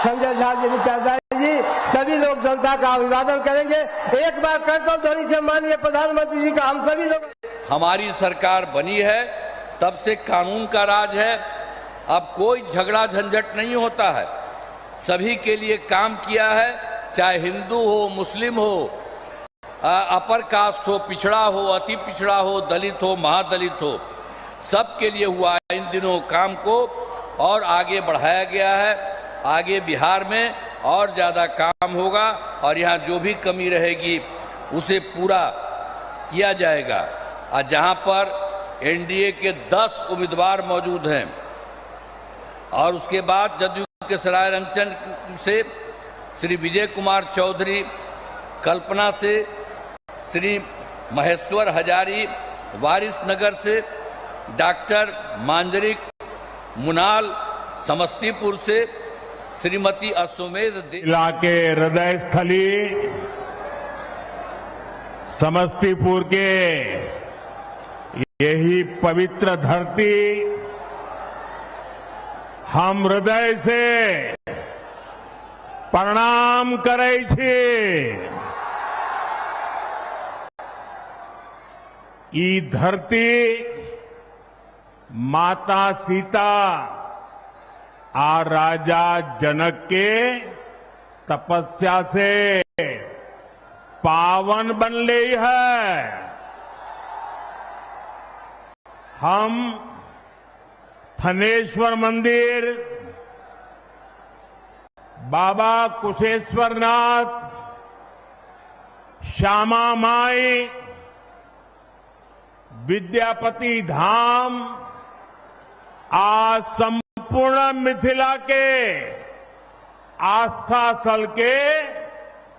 संजय झा जी, नित्यानंद जी, सभी लोग जनता का अभिवादन करेंगे। एक बार करतल ध्वनि से माननीय प्रधानमंत्री जी का हम सभी लोग। हमारी सरकार बनी है तब से कानून का राज है। अब कोई झगड़ा झंझट नहीं होता है। सभी के लिए काम किया है, चाहे हिंदू हो, मुस्लिम हो, अपर कास्ट हो, पिछड़ा हो, अति पिछड़ा हो, दलित हो, महादलित हो, सबके लिए हुआ इन दिनों काम को और आगे बढ़ाया गया है। आगे बिहार में और ज्यादा काम होगा और यहाँ जो भी कमी रहेगी उसे पूरा किया जाएगा। और जहाँ पर एनडीए के 10 उम्मीदवार मौजूद हैं और उसके बाद जदयू के सराय रंजन से श्री विजय कुमार चौधरी, कल्पना से श्री महेश्वर हजारी, वारिसनगर से डॉक्टर मांजरिक, मुनाल समस्तीपुर से श्रीमती अश्वमेध जिला के हृदय स्थली समस्तीपुर के यही पवित्र धरती हम हृदय से प्रणाम करै छी। ई धरती माता सीता आ राजा जनक के तपस्या से पावन बनले है। हम थनेश्वर मंदिर, बाबा कुशेश्वरनाथ, श्यामा माई, विद्यापति धाम आज संपूर्ण मिथिला के आस्था स्थल के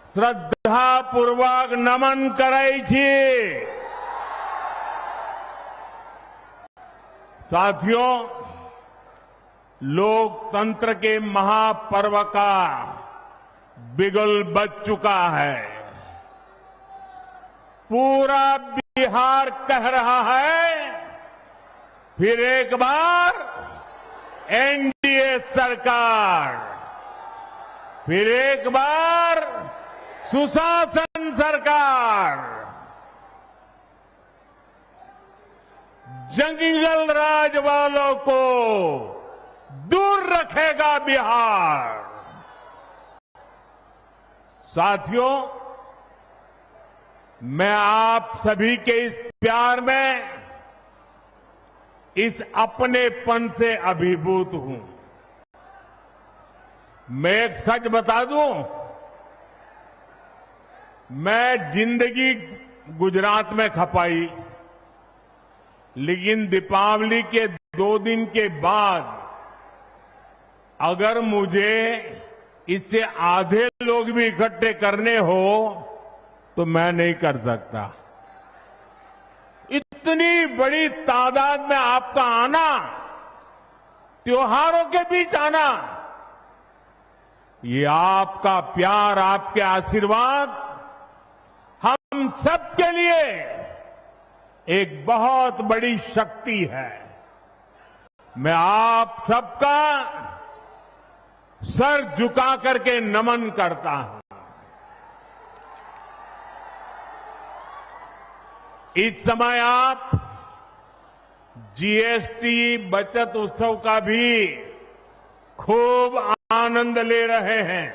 श्रद्धा पूर्वक नमन करै छी। साथियों, लोकतंत्र के महापर्व का बिगुल बज चुका है। पूरा बिहार कह रहा है, फिर एक बार एनडीए सरकार, फिर एक बार सुशासन सरकार, जंगल राज वालों को दूर रखेगा बिहार। साथियों, मैं आप सभी के इस प्यार में, इस अपनेपन से अभिभूत हूं। मैं एक सच बता दूं, मैं जिंदगी गुजरात में खपाई, लेकिन दीपावली के 2 दिन के बाद अगर मुझे इससे आधे लोग भी इकट्ठे करने हो तो मैं नहीं कर सकता। इतनी बड़ी तादाद में आपका आना, त्योहारों के बीच आना, ये आपका प्यार, आपके आशीर्वाद हम सबके लिए एक बहुत बड़ी शक्ति है। मैं आप सबका सर झुका करके नमन करता हूं। इस समय आप जीएसटी बचत उत्सव का भी खूब आनंद ले रहे हैं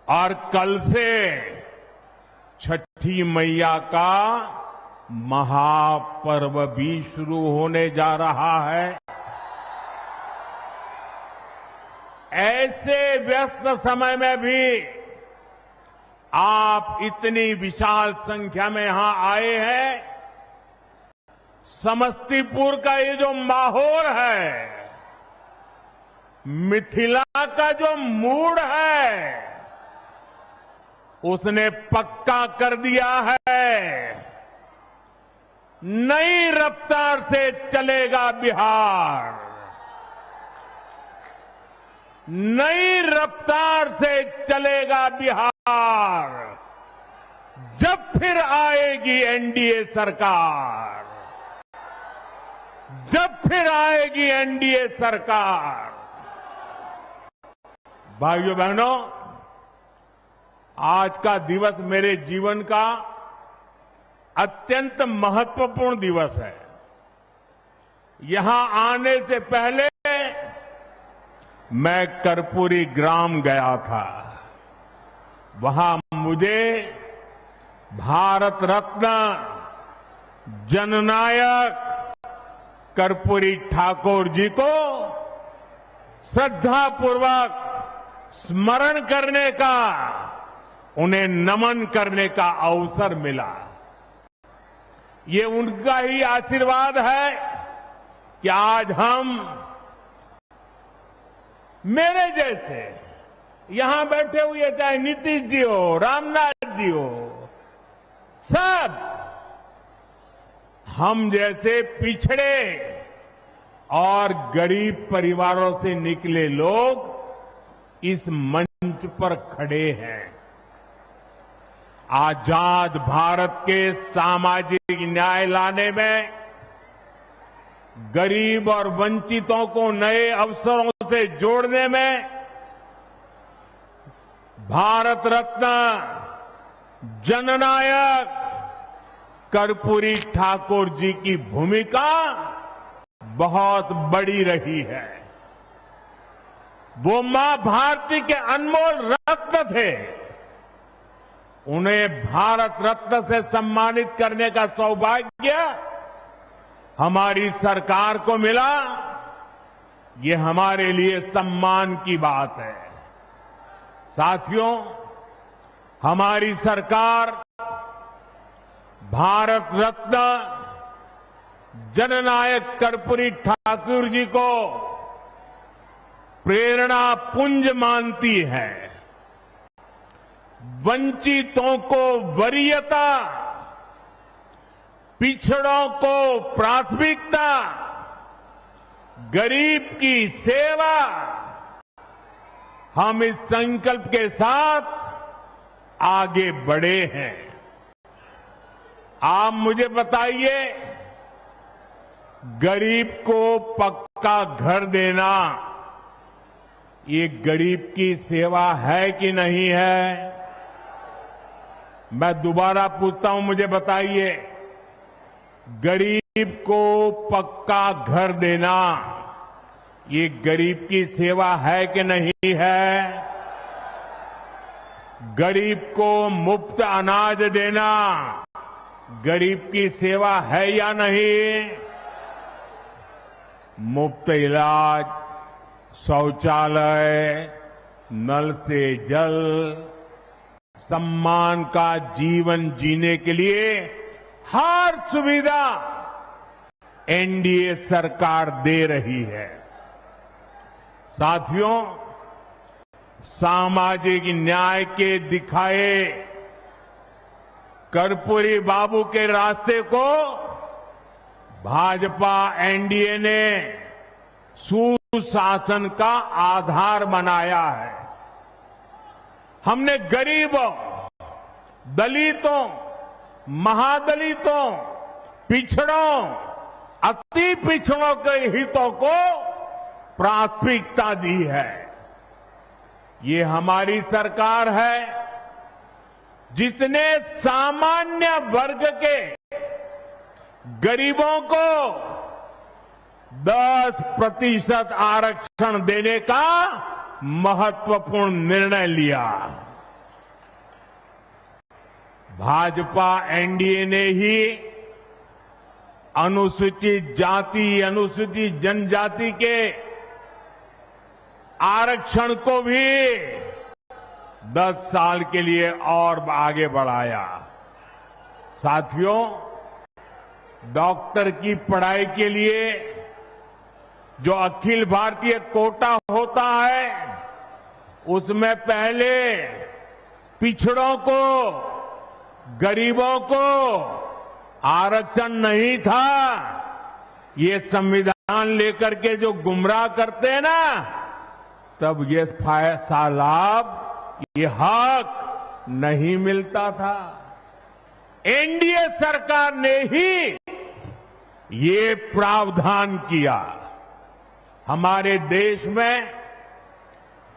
और कल से छठी मैया का महापर्व भी शुरू होने जा रहा है। ऐसे व्यस्त समय में भी आप इतनी विशाल संख्या में यहां आए हैं। समस्तीपुर का ये जो माहौल है, मिथिला का जो मूड है, उसने पक्का कर दिया है नई रफ्तार से चलेगा बिहार, नई रफ्तार से चलेगा बिहार जब फिर आएगी एनडीए सरकार, जब फिर आएगी एनडीए सरकार। भाइयों बहनों, आज का दिवस मेरे जीवन का अत्यंत महत्वपूर्ण दिवस है। यहां आने से पहले मैं कर्पूरी ग्राम गया था। वहां मुझे भारत रत्न जननायक कर्पूरी ठाकुर जी को श्रद्धापूर्वक स्मरण करने का, उन्हें नमन करने का अवसर मिला। ये उनका ही आशीर्वाद है कि आज हम मेरे जैसे यहां बैठे हुए, चाहे नीतीश जी हो, रामनाथ जी हो, सब हम जैसे पिछड़े और गरीब परिवारों से निकले लोग इस मंच पर खड़े हैं। आजाद भारत के सामाजिक न्याय लाने में, गरीब और वंचितों को नए अवसरों से जोड़ने में भारत रत्न जननायक कर्पूरी ठाकुर जी की भूमिका बहुत बड़ी रही है। वो मां भारती के अनमोल रत्न थे। उन्हें भारत रत्न से सम्मानित करने का सौभाग्य हमारी सरकार को मिला। ये हमारे लिए सम्मान की बात है। साथियों, हमारी सरकार भारत रत्न जननायक कर्पूरी ठाकुर जी को प्रेरणा पुंज मानती है। वंचितों को वरीयता, पिछड़ों को प्राथमिकता, गरीब की सेवा, हम इस संकल्प के साथ आगे बढ़े हैं। आप मुझे बताइए, गरीब को पक्का घर देना ये गरीब की सेवा है कि नहीं है? मैं दोबारा पूछता हूं, मुझे बताइए, गरीब को पक्का घर देना ये गरीब की सेवा है कि नहीं है? गरीब को मुफ्त अनाज देना गरीब की सेवा है या नहीं? मुफ्त इलाज, शौचालय, नल से जल, सम्मान का जीवन जीने के लिए हर सुविधा एनडीए सरकार दे रही है। साथियों, सामाजिक न्याय के दिखाए कर्पूरी बाबू के रास्ते को भाजपा एनडीए ने सुशासन का आधार बनाया है। हमने गरीबों, दलितों, महादलितों, पिछड़ों, अति पिछड़ों के हितों को प्राथमिकता दी है। ये हमारी सरकार है जिसने सामान्य वर्ग के गरीबों को 10% आरक्षण देने का महत्वपूर्ण निर्णय लिया। भाजपा एनडीए ने ही अनुसूचित जाति, अनुसूचित जनजाति के आरक्षण को भी 10 साल के लिए और आगे बढ़ाया। साथियों, डॉक्टर की पढ़ाई के लिए जो अखिल भारतीय कोटा होता है, उसमें पहले पिछड़ों को, गरीबों को आरक्षण नहीं था। ये संविधान लेकर के जो गुमराह करते हैं ना, तब ये फायदा लाभ, ये हक नहीं मिलता था। एनडीए सरकार ने ही ये प्रावधान किया। हमारे देश में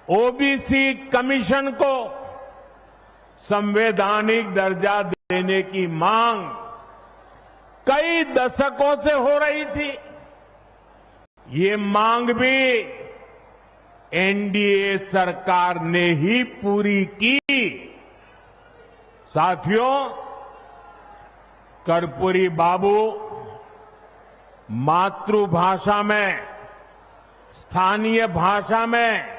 ओबीसी कमीशन को संवैधानिक दर्जा देने की मांग कई दशकों से हो रही थी। ये मांग भी एनडीए सरकार ने ही पूरी की। साथियों, कर्पूरी बाबू मातृभाषा में, स्थानीय भाषा में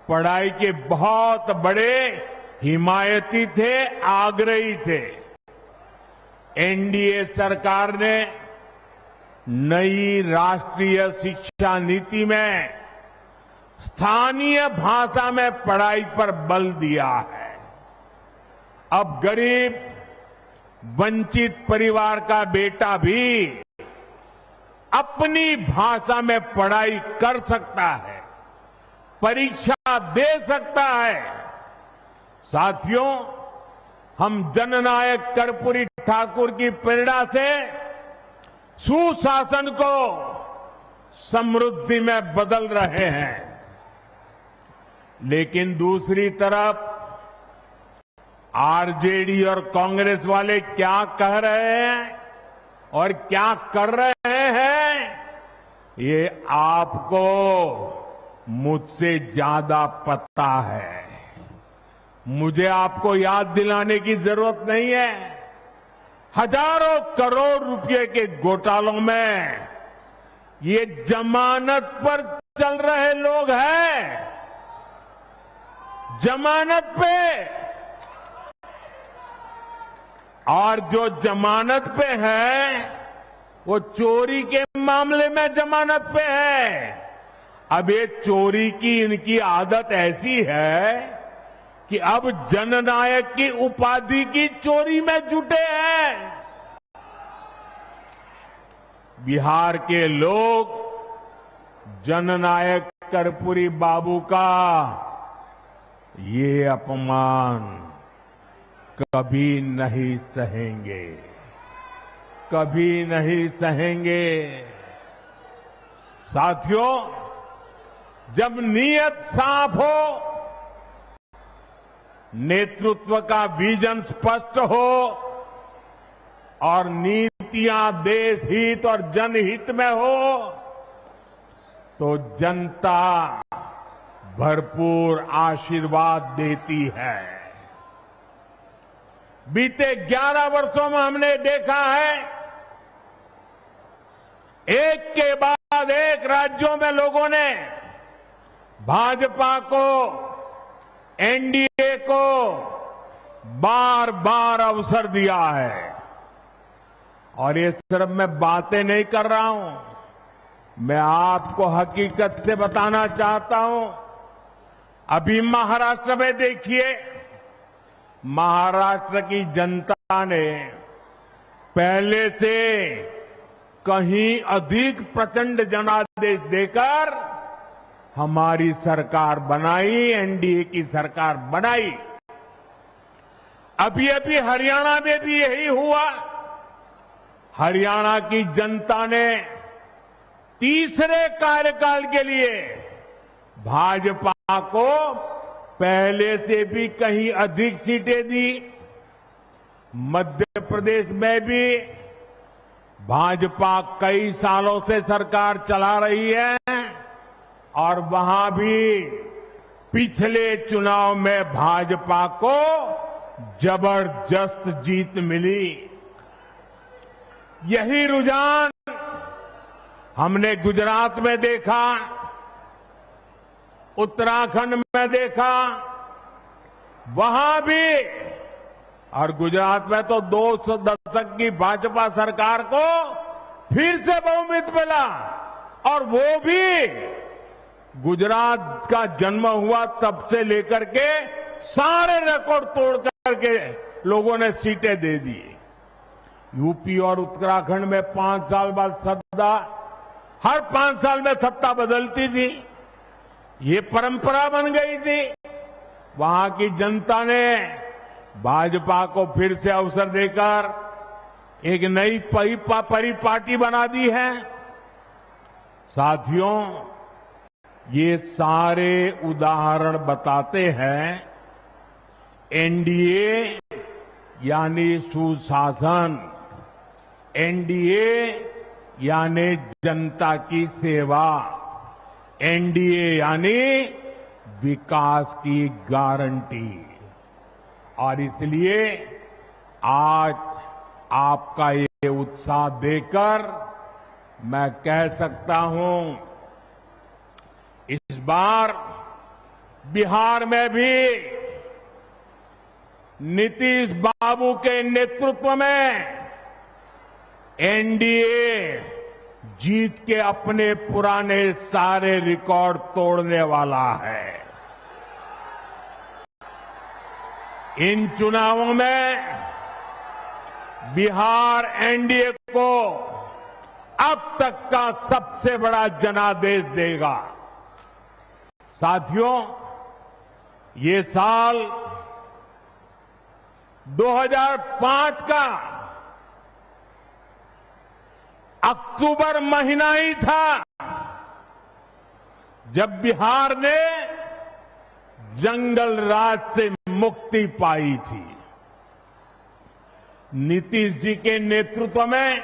पढ़ाई के बहुत बड़े हिमायती थे, आग्रही थे। एनडीए सरकार ने नई राष्ट्रीय शिक्षा नीति में स्थानीय भाषा में पढ़ाई पर बल दिया है। अब गरीब वंचित परिवार का बेटा भी अपनी भाषा में पढ़ाई कर सकता है, परीक्षा दे सकता है। साथियों, हम जननायक कर्पूरी ठाकुर की प्रेरणा से सुशासन को समृद्धि में बदल रहे हैं। लेकिन दूसरी तरफ आरजेडी और कांग्रेस वाले क्या कह रहे हैं और क्या कर रहे हैं, ये आपको मुझसे ज्यादा पता है। मुझे आपको याद दिलाने की जरूरत नहीं है। हजारों करोड़ रुपए के घोटालों में ये जमानत पर चल रहे लोग हैं, जमानत पे। और जो जमानत पे है वो चोरी के मामले में जमानत पे है। अब ये चोरी की इनकी आदत ऐसी है कि अब जननायक की उपाधि की चोरी में जुटे हैं। बिहार के लोग जननायक कर्पूरी बाबू का ये अपमान कभी नहीं सहेंगे, कभी नहीं सहेंगे। साथियों, जब नीयत साफ हो, नेतृत्व का विजन स्पष्ट हो और नीतियां देश हित और जनहित में हो, तो जनता भरपूर आशीर्वाद देती है। बीते 11 वर्षों में हमने देखा है, एक के बाद एक राज्यों में लोगों ने भाजपा को, एनडीए को बार बार अवसर दिया है। और ये सिर्फ मैं बातें नहीं कर रहा हूं, मैं आपको हकीकत से बताना चाहता हूं। अभी महाराष्ट्र में देखिए, महाराष्ट्र की जनता ने पहले से कहीं अधिक प्रचंड जनादेश देकर हमारी सरकार बनाई, एनडीए की सरकार बनाई। अभी हरियाणा में भी यही हुआ। हरियाणा की जनता ने तीसरे कार्यकाल के लिए भाजपा को पहले से भी कहीं अधिक सीटें दी। मध्य प्रदेश में भी भाजपा कई सालों से सरकार चला रही है और वहां भी पिछले चुनाव में भाजपा को जबरदस्त जीत मिली। यही रुझान हमने गुजरात में देखा, उत्तराखंड में देखा, वहां भी। और गुजरात में तो 2 दशक की भाजपा सरकार को फिर से बहुमत मिला, और वो भी गुजरात का जन्म हुआ तब से लेकर के सारे रिकॉर्ड तोड़ करके लोगों ने सीटें दे दी। यूपी और उत्तराखंड में 5 साल बाद सत्ता, हर 5 साल में सत्ता बदलती थी, ये परंपरा बन गई थी। वहां की जनता ने भाजपा को फिर से अवसर देकर एक नई परिपाटी बना दी है। साथियों, ये सारे उदाहरण बताते हैं एनडीए यानी सुशासन, एनडीए यानी जनता की सेवा, एनडीए यानी विकास की गारंटी। और इसलिए आज आपका ये उत्साह देखकर मैं कह सकता हूं, इस बार बिहार में भी नीतीश बाबू के नेतृत्व में एनडीए जीत के अपने पुराने सारे रिकॉर्ड तोड़ने वाला है। इन चुनावों में बिहार एनडीए को अब तक का सबसे बड़ा जनादेश देगा। साथियों, ये साल 2005 का अक्टूबर महीना ही था जब बिहार ने जंगल राज से मुक्ति पाई थी। नीतीश जी के नेतृत्व में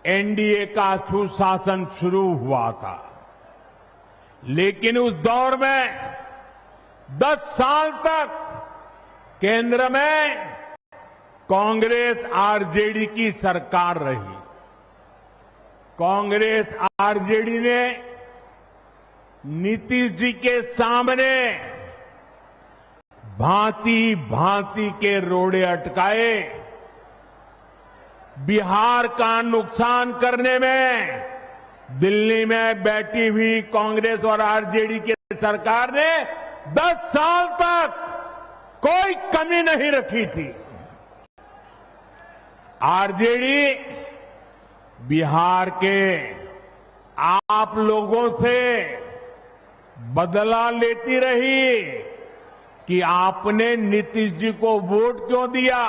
एनडीए का सुशासन शुरू हुआ था, लेकिन उस दौर में 10 साल तक केंद्र में कांग्रेस आरजेडी की सरकार रही। कांग्रेस आरजेडी ने नीतीश जी के सामने भांति भांति के रोड़े अटकाए, बिहार का नुकसान करने में दिल्ली में बैठी हुई कांग्रेस और आरजेडी की सरकार ने 10 साल तक कोई कमी नहीं रखी थी। आरजेडी बिहार के आप लोगों से बदला लेती रही कि आपने नीतीश जी को वोट क्यों दिया,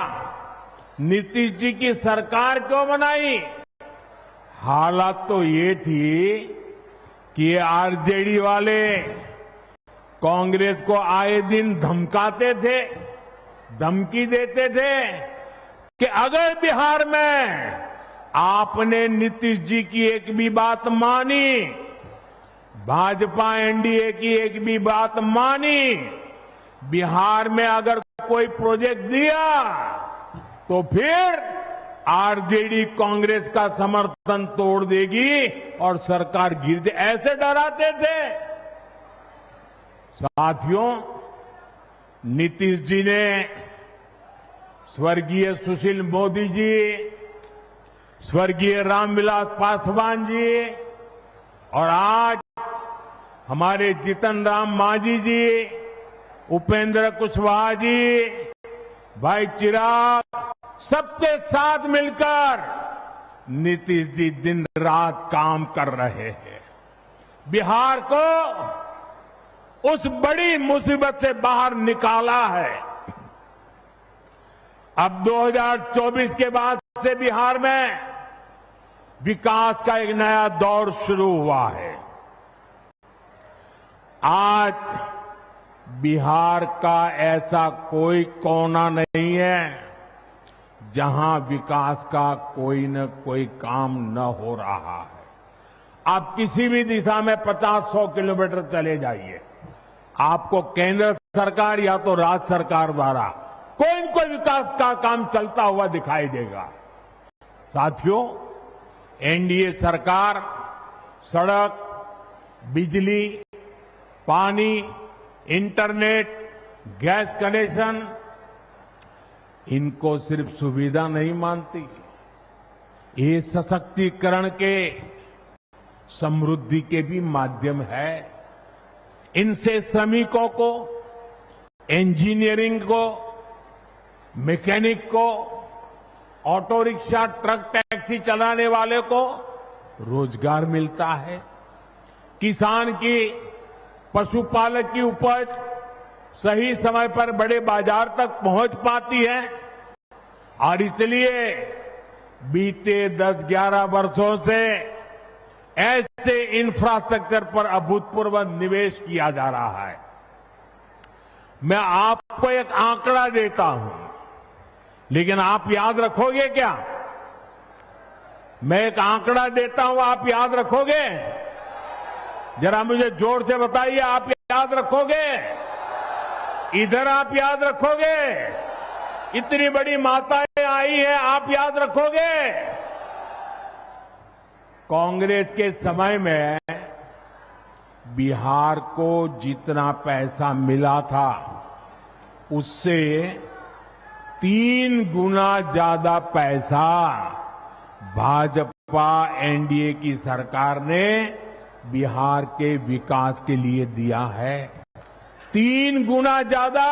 नीतीश जी की सरकार क्यों बनाई। हालात तो ये थी कि ये आरजेडी वाले कांग्रेस को आए दिन धमकाते थे, धमकी देते थे कि अगर बिहार में आपने नीतीश जी की एक भी बात मानी, भाजपा एनडीए की एक भी बात मानी, बिहार में अगर कोई प्रोजेक्ट दिया तो फिर आरजेडी कांग्रेस का समर्थन तोड़ देगी और सरकार गिर दे, ऐसे डराते थे। साथियों, नीतीश जी ने स्वर्गीय सुशील मोदी जी, स्वर्गीय रामविलास पासवान जी और आज हमारे जीतन राम मांझी जी, उपेंद्र कुशवाहा जी, भाई चिराग, सबके साथ मिलकर नीतीश जी दिन रात काम कर रहे हैं। बिहार को उस बड़ी मुसीबत से बाहर निकाला है। अब 2024 के बाद से बिहार में विकास का एक नया दौर शुरू हुआ है। आज बिहार का ऐसा कोई कोना नहीं है जहां विकास का कोई न कोई काम न हो रहा है। आप किसी भी दिशा में 50-100 किलोमीटर चले जाइए, आपको केंद्र सरकार या तो राज्य सरकार द्वारा कोई न कोई विकास का काम चलता हुआ दिखाई देगा। साथियों, एनडीए सरकार सड़क, बिजली, पानी, इंटरनेट, गैस कनेक्शन, इनको सिर्फ सुविधा नहीं मानती, ये सशक्तिकरण के, समृद्धि के भी माध्यम है। इनसे श्रमिकों को, इंजीनियरिंग को, मैकेनिक को, ऑटो रिक्शा, ट्रक, टैक्सी चलाने वाले को रोजगार मिलता है। किसान की, पशुपालक की उपज सही समय पर बड़े बाजार तक पहुंच पाती है और इसलिए बीते 10-11 वर्षों से ऐसे इंफ्रास्ट्रक्चर पर अभूतपूर्व निवेश किया जा रहा है। मैं आपको एक आंकड़ा देता हूं, लेकिन आप याद रखोगे क्या? मैं एक आंकड़ा देता हूं, आप याद रखोगे? जरा मुझे जोर से बताइए, आप याद रखोगे? इधर आप याद रखोगे? इतनी बड़ी माताएं आई हैं, आप याद रखोगे? कांग्रेस के समय में बिहार को जितना पैसा मिला था उससे 3 गुना ज्यादा पैसा भाजपा एनडीए की सरकार ने बिहार के विकास के लिए दिया है। 3 गुना ज्यादा।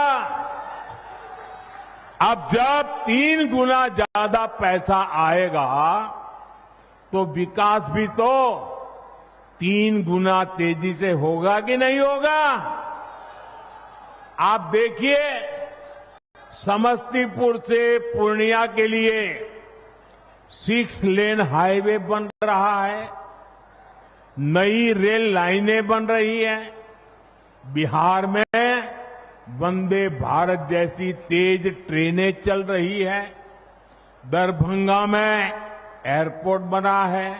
अब जब 3 गुना ज्यादा पैसा आएगा तो विकास भी तो 3 गुना तेजी से होगा कि नहीं होगा? आप देखिए, समस्तीपुर से पूर्णिया के लिए 6 लेन हाईवे बन रहा है, नई रेल लाइनें बन रही हैं, बिहार में वंदे भारत जैसी तेज ट्रेनें चल रही है, दरभंगा में एयरपोर्ट बना है,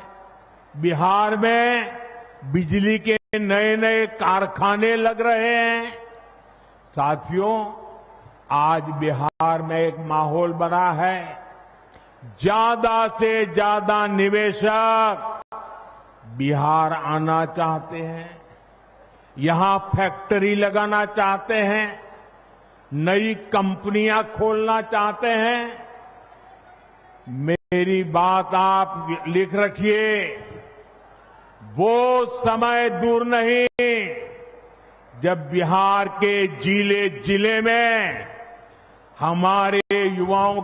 बिहार में बिजली के नए नए कारखाने लग रहे हैं। साथियों, आज बिहार में एक माहौल बना है, ज्यादा से ज्यादा निवेशक बिहार आना चाहते हैं, यहां फैक्ट्री लगाना चाहते हैं, नई कंपनियां खोलना चाहते हैं। मेरी बात आप लिख रखिए, वो समय दूर नहीं जब बिहार के जिले जिले में हमारे युवाओं